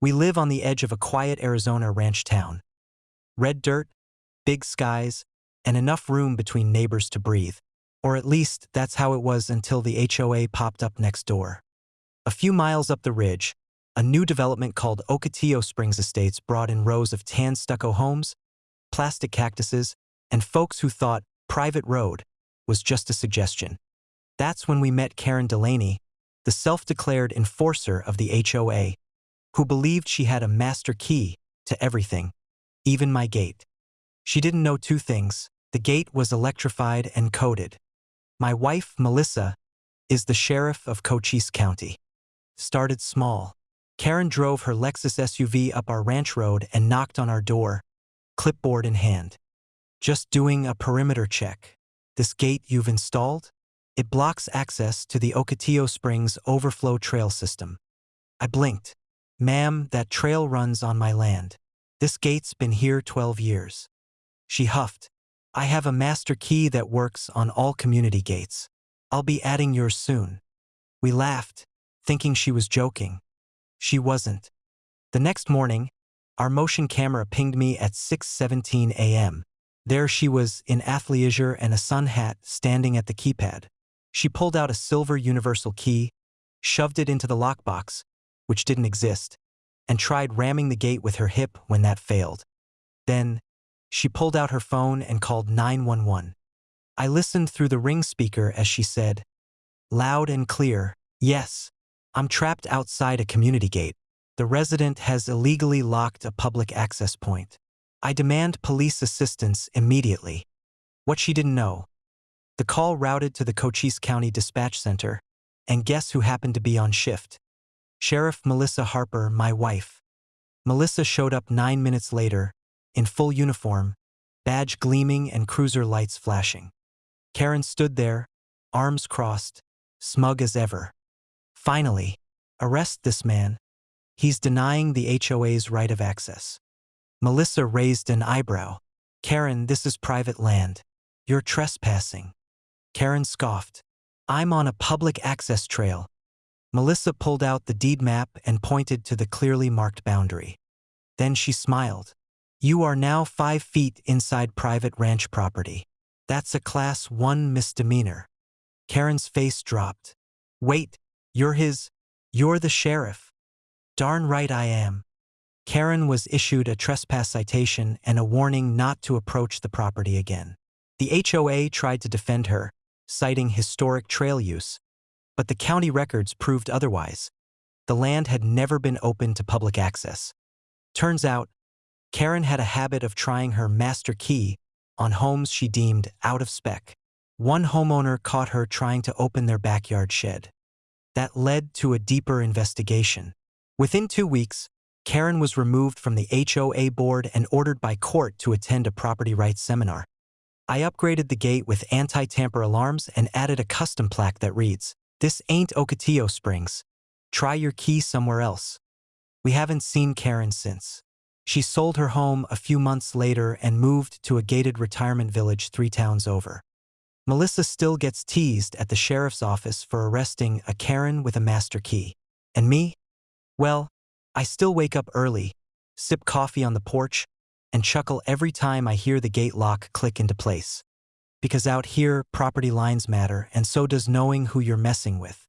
We live on the edge of a quiet Arizona ranch town. Red dirt, big skies, and enough room between neighbors to breathe. Or at least, that's how it was until the HOA popped up next door. A few miles up the ridge, a new development called Ocotillo Springs Estates brought in rows of tan stucco homes, plastic cactuses, and folks who thought private road was just a suggestion. That's when we met Karen Delaney, the self-declared enforcer of the HOA, who believed she had a master key to everything, even my gate. She didn't know two things. The gate was electrified and coded. My wife, Melissa, is the sheriff of Cochise County. Started small. Karen drove her Lexus SUV up our ranch road and knocked on our door, clipboard in hand. Just doing a perimeter check. This gate you've installed? It blocks access to the Ocotillo Springs overflow trail system. I blinked. Ma'am, that trail runs on my land. This gate's been here 12 years. She huffed. I have a master key that works on all community gates. I'll be adding yours soon. We laughed, thinking she was joking. She wasn't. The next morning, our motion camera pinged me at 6:17 a.m. There she was in athleisure and a sun hat standing at the keypad. She pulled out a silver universal key, shoved it into the lockbox, which didn't exist, and tried ramming the gate with her hip when that failed. Then, she pulled out her phone and called 911. I listened through the ring speaker as she said, loud and clear, "Yes, I'm trapped outside a community gate. The resident has illegally locked a public access point. I demand police assistance immediately." What she didn't know. The call routed to the Cochise County Dispatch Center, and guess who happened to be on shift? Sheriff Melissa Harper, my wife. Melissa showed up 9 minutes later, in full uniform, badge gleaming and cruiser lights flashing. Karen stood there, arms crossed, smug as ever. Finally, arrest this man. He's denying the HOA's right of access. Melissa raised an eyebrow. Karen, this is private land. You're trespassing. Karen scoffed. I'm on a public access trail. Melissa pulled out the deed map and pointed to the clearly marked boundary. Then she smiled. You are now 5 feet inside private ranch property. That's a Class 1 misdemeanor. Karen's face dropped. Wait, you're the sheriff. Darn right I am. Karen was issued a trespass citation and a warning not to approach the property again. The HOA tried to defend her, citing historic trail use, but the county records proved otherwise. The land had never been open to public access. Turns out, Karen had a habit of trying her master key on homes she deemed out of spec. One homeowner caught her trying to open their backyard shed. That led to a deeper investigation. Within 2 weeks, Karen was removed from the HOA board and ordered by court to attend a property rights seminar. I upgraded the gate with anti-tamper alarms and added a custom plaque that reads, "This ain't Ocotillo Springs. Try your key somewhere else." We haven't seen Karen since. She sold her home a few months later and moved to a gated retirement village 3 towns over. Melissa still gets teased at the sheriff's office for arresting a Karen with a master key. And me? Well, I still wake up early, sip coffee on the porch, and chuckle every time I hear the gate lock click into place. Because out here, property lines matter, and so does knowing who you're messing with.